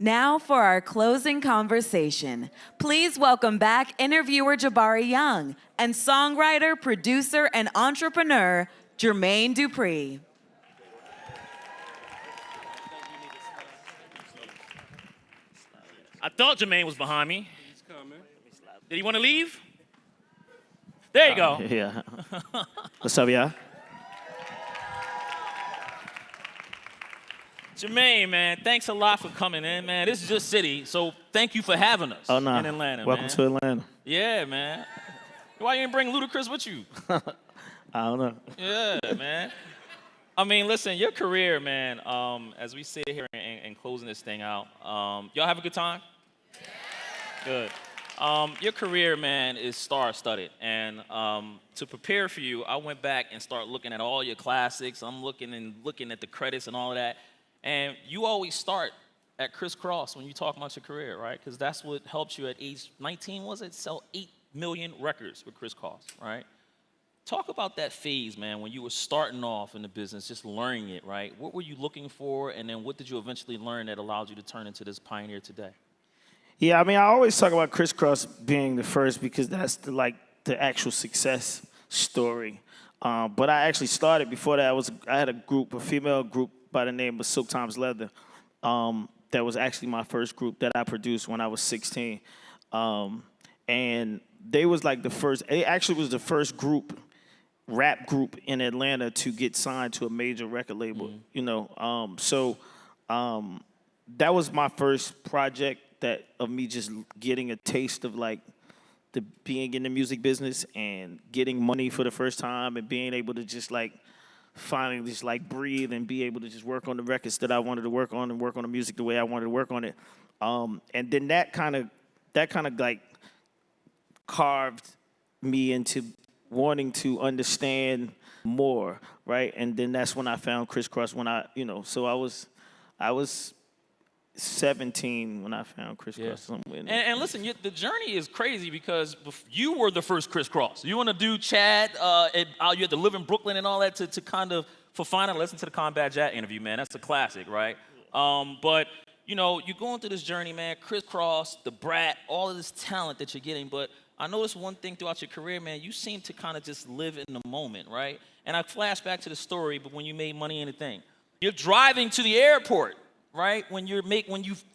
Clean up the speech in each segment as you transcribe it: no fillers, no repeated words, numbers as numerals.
Now for our closing conversation. Please welcome back interviewer Jabari Young and songwriter, producer, and entrepreneur Jermaine Dupri. I thought Jermaine was behind me. He's coming. Did he want to leave? There you go. Yeah. What's up, y'all? Jermaine, man, thanks a lot for coming in, man. This is your city, so thank you for having us in Atlanta, Welcome to Atlanta. Yeah, man. Why you didn't bring Ludacris with you? I don't know. Yeah, man. I mean, listen, your career, man, as we sit here and closing this thing out, y'all have a good time? Good. Your career, man, is star-studded, and to prepare for you, I went back and started looking at all your classics. I'm looking at the credits and all of that, and you always start at crisscross when you talk about your career, right? Because that's what helped you at age 19, was it? Sell 8 million records with crisscross, right? Talk about that phase, man, when you were starting off in the business, just learning it, right? What were you looking for, and then what did you eventually learn that allowed you to turn into this pioneer today? Yeah, I mean, I always talk about crisscross being the first because that's the actual success story. But I actually started before that. I had a female group by the name of Silk Times Leather. That was actually my first group that I produced when I was 16. And they was like the first. It actually was the first rap group in Atlanta to get signed to a major record label. Mm-hmm. You know, that was my first project of me just getting a taste of like being in the music business and getting money for the first time and being able to just like finally just like breathe and be able to just work on the records that I wanted to work on and work on the music the way I wanted to work on it. And then that kind of like carved me into wanting to understand more, right? And then that's when I found crisscross so I was 17 when I found crisscross. Yeah. And listen, the journey is crazy because you were the first crisscross. You want to do Chad, you had to live in Brooklyn and all that to kind of, for final, listen to the Combat Jack interview, man. That's a classic, right? But, you know, you're going through this journey, man, crisscross, the brat, all of this talent that you're getting. But I noticed one thing throughout your career, man, you seem to kind of just live in the moment, right? And I flash back to the story, but when you made Money in a Thing. You're driving to the airport, right? When you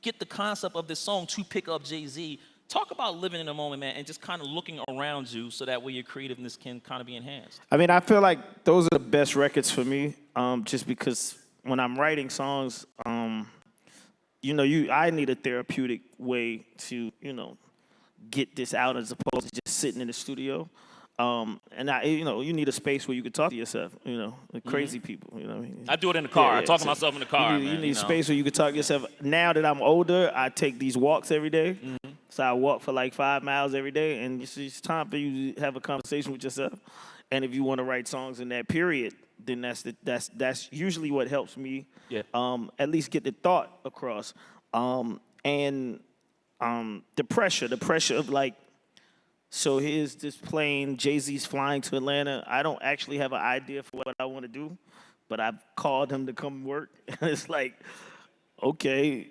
get the concept of this song to pick up Jay-Z, talk about living in the moment, man, and just kind of looking around you so that way your creativeness can kind of be enhanced. I mean, I feel like those are the best records for me, just because when I'm writing songs, I need a therapeutic way to, get this out as opposed to just sitting in the studio. You need a space where you can talk to yourself, like crazy people, you know what I mean? I do it in the car. I talk to myself in the car, You need a space where you can talk to yourself. Now that I'm older, I take these walks every day. Mm-hmm. So I walk for like 5 miles every day, and it's time for you to have a conversation with yourself. And if you want to write songs in that period, then that's usually what helps me, at least get the thought across. The pressure of like, so here's this plane, Jay-Z's flying to Atlanta. I don't actually have an idea for what I want to do, but I've called him to come work. And it's like, okay,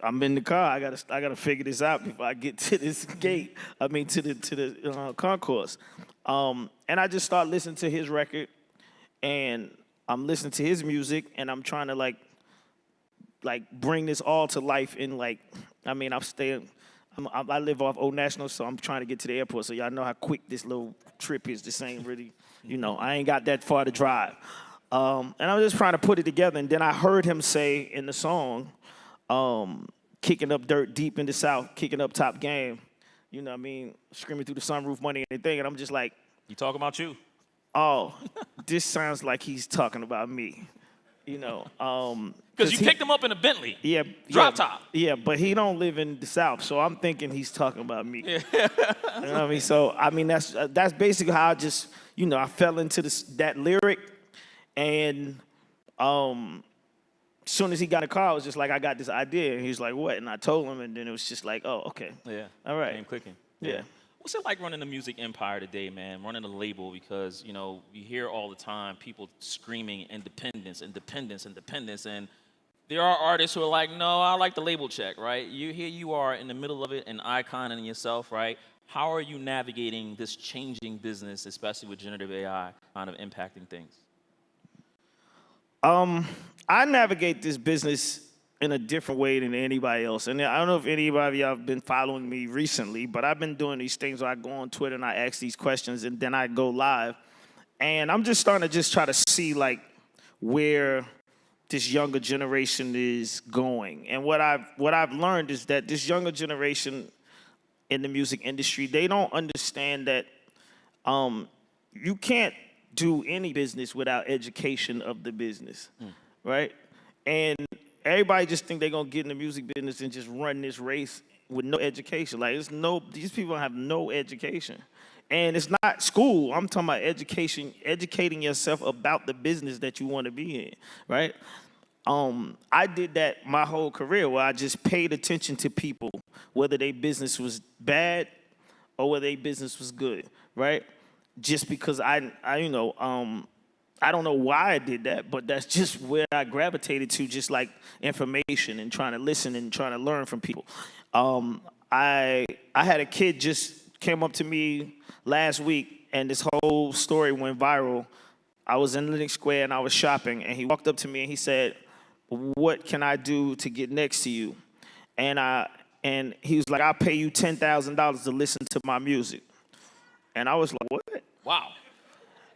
I'm in the car. I gotta figure this out before I get to this gate. To the concourse. And I just start listening to his record, and I'm listening to his music, and I'm trying to like bring this all to life in I live off Old National, so I'm trying to get to the airport. So y'all know how quick this little trip is. This ain't really, I ain't got that far to drive. And I was just trying to put it together. And then I heard him say in the song, kicking up dirt deep in the South, kicking up top game, screaming through the sunroof, money, anything. And I'm just like, you talking about you? Oh, this sounds like he's talking about me. Because you picked him up in a Bentley. Yeah. Drop top. Yeah, but he don't live in the South, so I'm thinking he's talking about me. Yeah. You know what I mean? So, that's basically how I just, I fell into that lyric, and as soon as he got in the car, I was just like, I got this idea, and he was like, what? And I told him, and then it was just like, oh, okay. Yeah. All right. Came clicking. Yeah. What's it like running the music empire today, man? Running a label, because, you hear all the time people screaming independence, independence, independence, and There are artists who are like, no, I like the label check, right? Here you are in the middle of it, an icon in yourself, right? How are you navigating this changing business, especially with generative AI kind of impacting things? I navigate this business in a different way than anybody else. And I don't know if anybody of y'all have been following me recently, but I've been doing these things where I go on Twitter and I ask these questions and then I go live. And I'm just starting to just try to see like where this younger generation is going. And what I've learned is that this younger generation in the music industry, they don't understand that you can't do any business without education of the business, right? And everybody just think they're gonna get in the music business and just run this race with no education. Like these people have no education. And it's not school. I'm talking about education, educating yourself about the business that you want to be in, right? I did that my whole career where I just paid attention to people, whether their business was bad or whether their business was good, right? Just because I don't know why I did that, but that's just where I gravitated to, just like information and trying to listen and trying to learn from people. I had a kid just came up to me last week, and this whole story went viral. I was in Linux Square and I was shopping, and he walked up to me and he said, "What can I do to get next to you?" And he was like, "I'll pay you $10,000 to listen to my music." And I was like, "What?" Wow.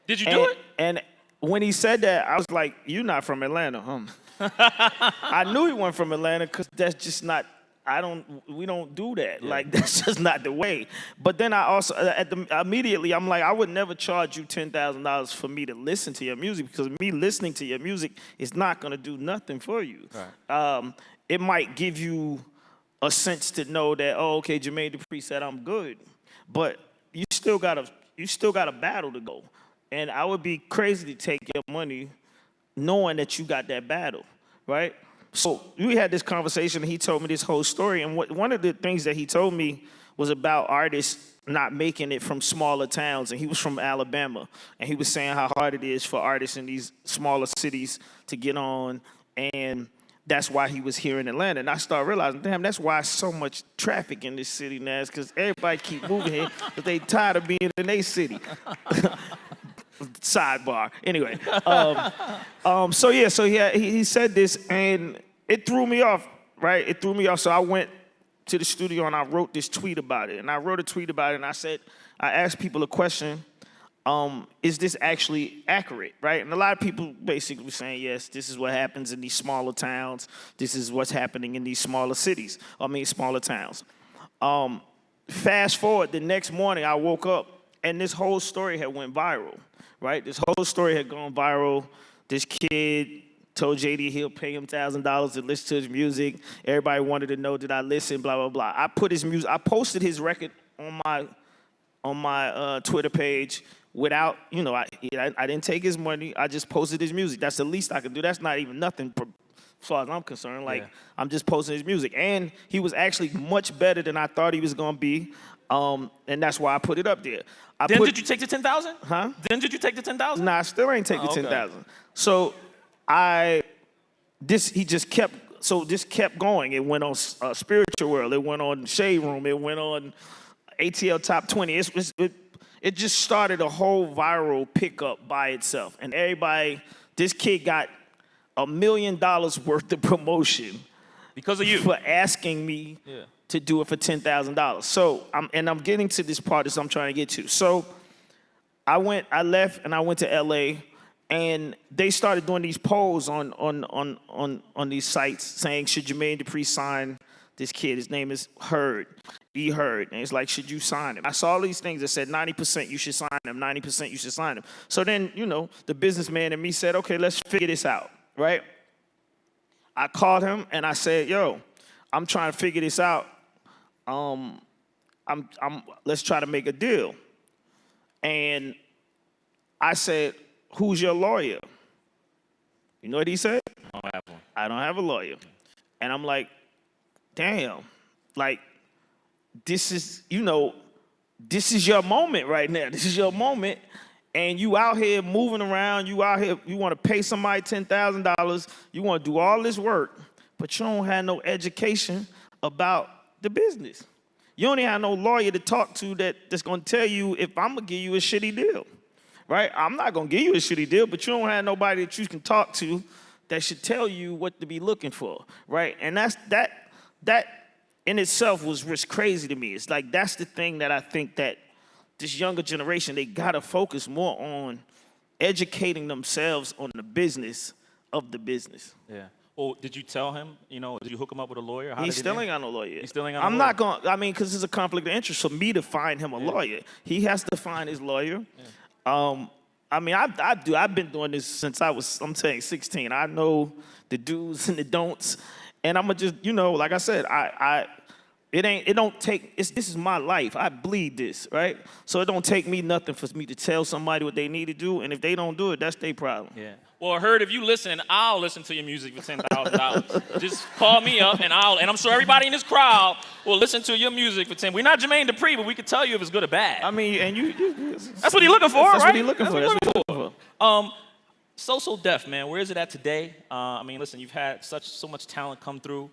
Did you do it? And when he said that, I was like, "You're not from Atlanta, huh?" I knew he wasn't from Atlanta because that's just not, we don't do that. Yeah. Like, that's just not the way. But then I also, immediately, I'm like, I would never charge you $10,000 for me to listen to your music, because me listening to your music is not going to do nothing for you. Right. It might give you a sense to know that, oh, okay, Jermaine Dupri said I'm good, but you still got a battle to go. And I would be crazy to take your money knowing that you got that battle, right? So we had this conversation, and he told me this whole story. And one of the things that he told me was about artists not making it from smaller towns. And he was from Alabama. And he was saying how hard it is for artists in these smaller cities to get on. And that's why he was here in Atlanta. And I started realizing, damn, that's why so much traffic in this city now, is because everybody keep moving here, but they tired of being in their city. Sidebar. Anyway, so he said this, and it threw me off, right? It threw me off. So I went to the studio and I wrote this tweet about it. And I wrote a tweet about it, and I asked people a question, is this actually accurate, right? And a lot of people basically were saying, yes, this is what happens in these smaller towns. This is what's happening in these smaller cities, smaller towns. Fast forward, the next morning I woke up, and this whole story had went viral. Right? This whole story had gone viral. This kid told JD he'll pay him $1,000 to listen to his music. Everybody wanted to know, did I listen, blah, blah, blah. I posted his record on my Twitter page without, I didn't take his money. I just posted his music. That's the least I could do. That's not even nothing as far as I'm concerned. Like, yeah. I'm just posting his music. And he was actually much better than I thought he was going to be. And that's why I put it up there. Did you take the 10,000? Huh? Then did you take the 10,000? Nah, I still ain't taking 10,000. So this kept going. It went on Spiritual World. It went on Shade Room. It went on ATL Top 20. It just started a whole viral pickup by itself. And this kid got $1 million worth of promotion. Because of you. For asking me. Yeah. To do it for $10,000. So I'm getting to this part that I'm trying to get to. So I left and I went to LA, and they started doing these polls on these sites saying, should Jermaine Dupri sign this kid? His name is Heard. E. Heard. And it's like, should you sign him? I saw all these things that said 90% you should sign him, 90% you should sign him. So then, the businessman in me said, okay, let's figure this out, right? I called him and I said, yo, I'm trying to figure this out. Let's try to make a deal. And I said, who's your lawyer? You know what he said? I don't have one. I don't have a lawyer. And I'm like, damn, like, this is your moment right now. This is your moment. and you out here moving around, you out here, you want to pay somebody $10,000, you want to do all this work, but you don't have no education about the business. You don't even have no lawyer to talk to that's going to tell you if I'm going to give you a shitty deal, right? I'm not going to give you a shitty deal, but you don't have nobody that you can talk to that should tell you what to be looking for, right? And that in itself was crazy to me. It's like that's the thing that I think that this younger generation, they got to focus more on educating themselves on the business of the business. Yeah. Well, did you tell him, did you hook him up with a lawyer? He still ain't got no lawyer. He still ain't got no I'm lawyer? not going to, because it's a conflict of interest for me to find him a lawyer. He has to find his lawyer. Yeah. I've been doing this since I'm saying 16. I know the do's and the don'ts. And I'm going to just, like I said, this is my life. I bleed this, right? So it don't take me nothing for me to tell somebody what they need to do, and if they don't do it, that's their problem. Yeah. Well, I heard if you listen, I'll listen to your music for $10,000. Just call me up, and I'm sure everybody in this crowd will listen to your music for $10,000. We're not Jermaine Dupri, but we can tell you if it's good or bad. I mean, and that's what he's looking for, that's right? What he's looking for. That's what he's looking for. So deaf, man. Where is it at today? Listen, you've had so much talent come through.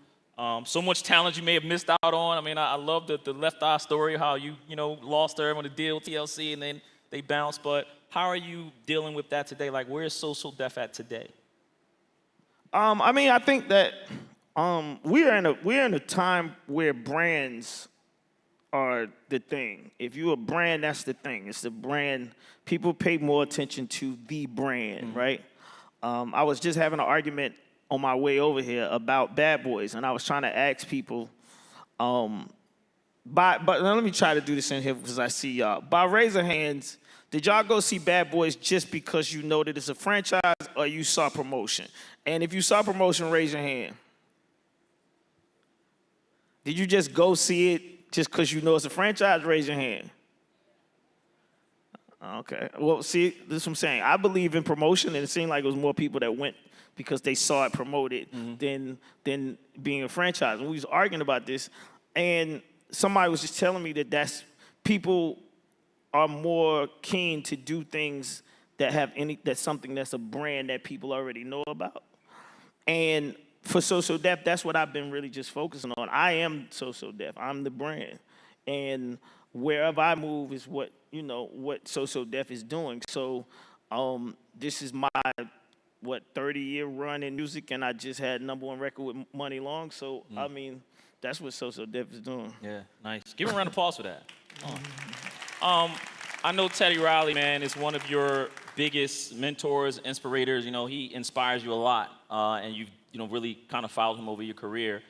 So much talent you may have missed out on. I love the Left Eye story, how you lost her on the deal with TLC and then they bounced. But how are you dealing with that today? Like, where is So Def at today? I think that we're in a time where brands are the thing. If you're a brand, that's the thing. It's the brand. People pay more attention to the brand, right? I was just having an argument on my way over here about Bad Boys, and I was trying to ask people, but let me try to do this in here because I see y'all. By raise of hands, did y'all go see Bad Boys just because you know that it's a franchise or you saw promotion? And if you saw promotion, raise your hand. Did you just go see it just because you know it's a franchise? Raise your hand. Okay. Well, see, this is what I'm saying. I believe in promotion, and it seemed like it was more people that went because they saw it promoted than being a franchise. And we was arguing about this, and somebody was just telling me that people are more keen to do things that's something that's a brand that people already know about. And for So Def, that's what I've been really just focusing on. I am So Def. I'm the brand. And wherever I move is what So Def is doing. So this is my 30-year run in music, and I just had #1 record with Money Long. So that's what So Def is doing. Yeah, nice. Give him a round of applause for that. I know Teddy Riley, man, is one of your biggest mentors, inspirators. He inspires you a lot, and you've really kind of followed him over your career.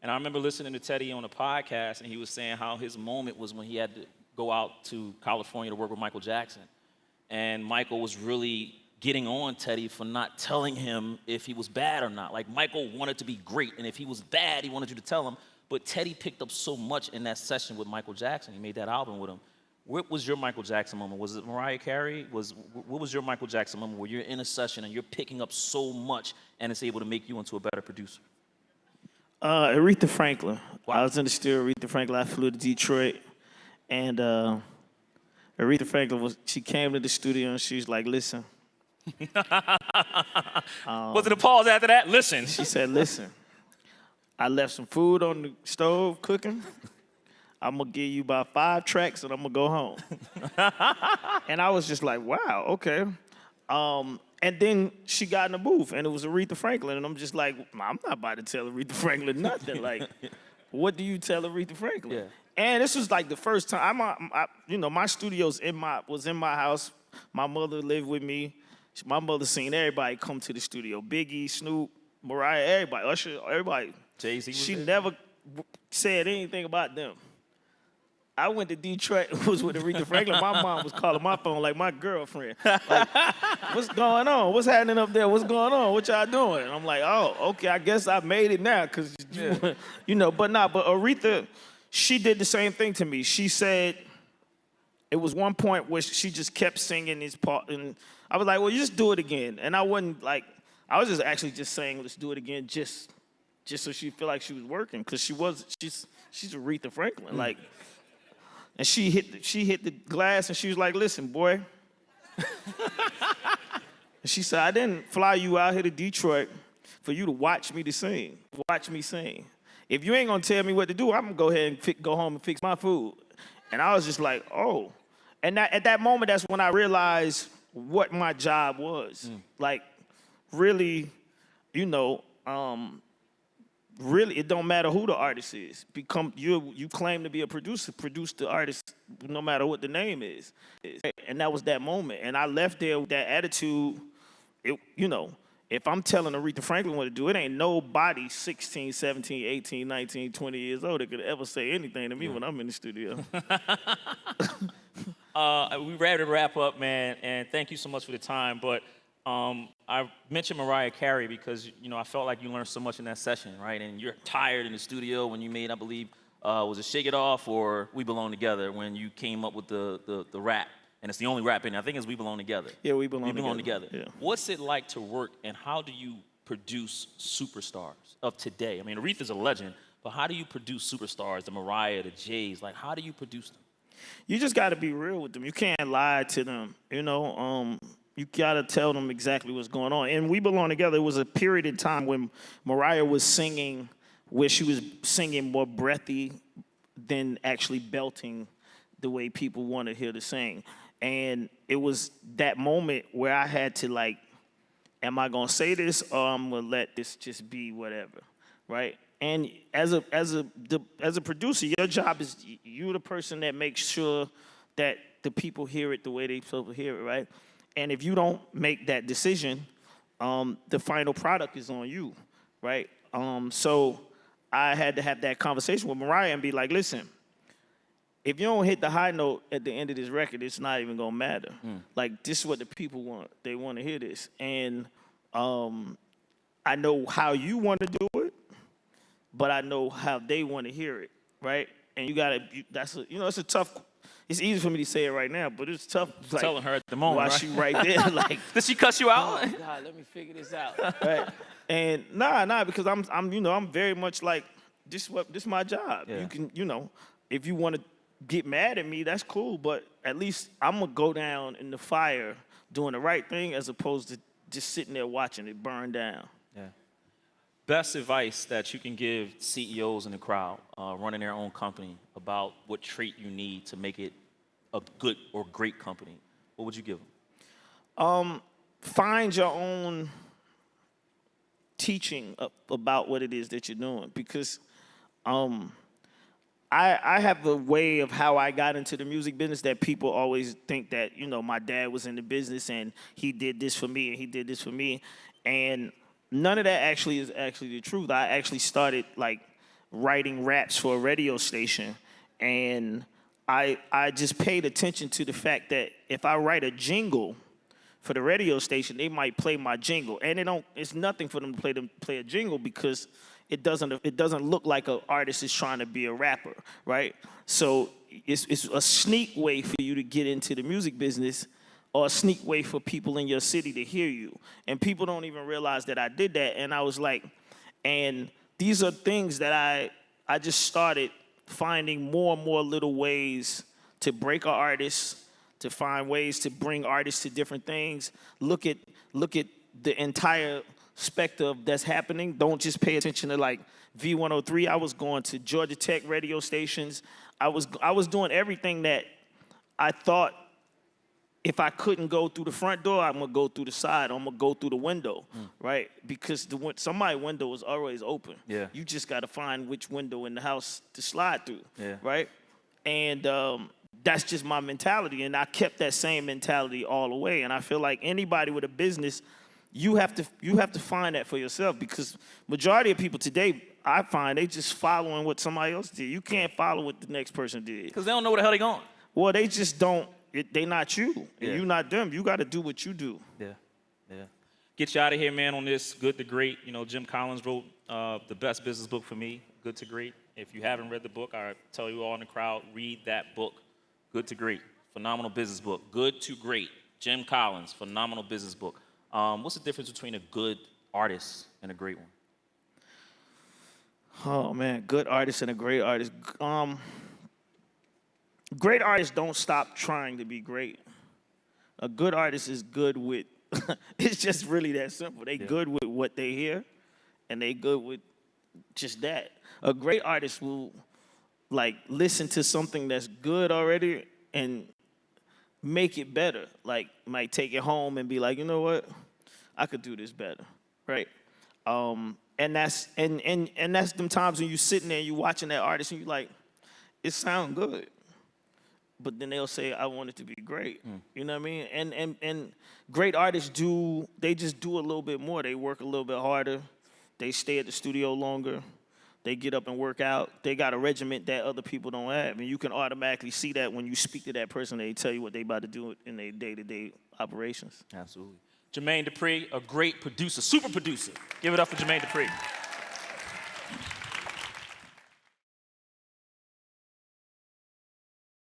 And I remember listening to Teddy on a podcast, and he was saying how his moment was when he had to go out to California to work with Michael Jackson, and Michael was really getting on Teddy for not telling him if he was bad or not. Like, Michael wanted to be great, and if he was bad, he wanted you to tell him. But Teddy picked up so much in that session with Michael Jackson. He made that album with him. What was your Michael Jackson moment? Was it Mariah Carey? What was your Michael Jackson moment where you're in a session and you're picking up so much and it's able to make you into a better producer? Aretha Franklin. Wow. I was in the studio with Aretha Franklin. I flew to Detroit, and Aretha Franklin she came to the studio and she was like, "Listen." Was it a pause after that? Listen. She said, "Listen, I left some food on the stove cooking. I'm going to give you about 5 tracks and I'm going to go home." And I was just like, wow, okay. And then she got in the booth and it was Aretha Franklin. And I'm just like, I'm not about to tell Aretha Franklin nothing. Like, what do you tell Aretha Franklin? Yeah. And this was like the first time. My studio's was in my house. My mother lived with me. My mother seen everybody come to the studio. Biggie, Snoop, Mariah, everybody, Usher, everybody. Jay-Z was She there? never said anything about them. I went to Detroit, was with Aretha Franklin. My mom was calling my phone like my girlfriend. Like, what's going on? What's happening up there? What's going on? What y'all doing? And I'm like, oh, okay, I guess I made it now, because, but Aretha, she did the same thing to me. She said, it was one point where she just kept singing this part, and I was like, well, you just do it again. And I wasn't like, I was just actually just saying, let's do it again, just so she feel like she was working, because she's Aretha Franklin, like. And she hit the glass and she was like, listen, boy, And she said, I didn't fly you out here to Detroit for you to watch me sing. Watch me sing. If you ain't gonna tell me what to do, I'm gonna go ahead and go home and fix my food. And I was just like, oh. And at that moment, that's when I realized what my job was. Like, really, you know, really, it don't matter who the artist is. You claim to be a producer, produce the artist no matter what the name is. And that was that moment. And I left there with that attitude. You know, if I'm telling Aretha Franklin what to do, it ain't nobody 16, 17, 18, 19, 20 years old that could ever say anything to me when I'm in the studio. We ready to wrap up, man, and thank you so much for the time. But I mentioned Mariah Carey because, you know, I felt like you learned so much in that session, right? And you're tired in the studio when you made, I believe, was it Shake It Off or We Belong Together when you came up with the rap? And it's the only rap in it. I think it's We Belong Together. Yeah, We Belong Together. Yeah. What's it like to work, and how do you produce superstars of today? I mean, Aretha's a legend, but how do you produce superstars, the Mariah, the Jays? Like, how do you produce them? You just got to be real with them. You can't lie to them, you know. You got to tell them exactly what's going on. And We Belong Together, it was a period in time when Mariah was singing, where she was singing more breathy than actually belting the way people wanted her to sing. And it was that moment where I had to, like, am I going to say this or I'm going to let this just be whatever, right? And as a producer, your job is you're the person that makes sure that the people hear it the way they're supposed to hear it, right? And if you don't make that decision, the final product is on you, right? So I had to have that conversation with Mariah and be like, listen, if you don't hit the high note at the end of this record, it's not even gonna matter. Like, this is what the people want. They want to hear this. And I know how you want to do it, but I know how they want to hear it, right? And it's a tough, it's easy for me to say it right now, but it's tough. Like, telling her at the moment, while right? she right there, like. Did she cuss you out? Oh, God, let me figure this out. Right? And nah, because I'm very much like, this is my job. Yeah. You can, if you want to get mad at me, that's cool, but at least I'm gonna go down in the fire doing the right thing as opposed to just sitting there watching it burn down. Yeah. Best advice that you can give CEOs in the crowd running their own company about what trait you need to make it a good or great company, what would you give them? Find your own teaching about what it is that you're doing, because I have a way of how I got into the music business that people always think that, my dad was in the business and he did this for me and he did this for me. And none of that actually is the truth. I actually started, like, writing raps for a radio station. And I just paid attention to the fact that if I write a jingle for the radio station, they might play my jingle. And it's nothing for them to play a jingle because it doesn't look like an artist is trying to be a rapper, right? So it's a sneak way for you to get into the music business, or a sneak way for people in your city to hear you. And people don't even realize that I did that. And I was like, and these are things that I just started finding more and more little ways to break an artist, to find ways to bring artists to different things. Look at the entire spectrum that's happening. Don't just pay attention to, like, V103. I was going to Georgia Tech radio stations. I was doing everything that I thought, if I couldn't go through the front door, I'm gonna go through the side. I'm gonna go through the window, right? Because somebody's window is always open. Yeah. You just gotta find which window in the house to slide through, Yeah. right? And that's just my mentality, and I kept that same mentality all the way. And I feel like anybody with a business, you have to find that for yourself, because majority of people today, I find, they just following what somebody else did. You can't follow what the next person did. Because they don't know where the hell they're going. Well, they just don't. They not you, and Yeah. you not them. You got to do what you do. Yeah. Get you out of here, man, on this Good to Great. Jim Collins wrote the best business book for me, Good to Great. If you haven't read the book, I tell you all in the crowd, read that book, Good to Great. Phenomenal business book. Good to Great. Jim Collins, phenomenal business book. What's the difference between a good artist and a great one? Oh, man, good artist and a great artist. Great artists don't stop trying to be great. A good artist is good with, it's just really that simple. They good with what they hear, and they good with just that. A great artist will, like, listen to something that's good already and make it better. Like, might take it home and be like, you know what? I could do this better, right? And that's them times when you sitting there and you watching that artist and you like, it sound good. But then they'll say, I want it to be great. You know what I mean? And great artists just do a little bit more. They work a little bit harder. They stay at the studio longer. They get up and work out. They got a regiment that other people don't have. And you can automatically see that when you speak to that person, they tell you what they about to do in their day-to-day operations. Absolutely. Jermaine Dupri, a great producer, super producer. Give it up for Jermaine Dupri.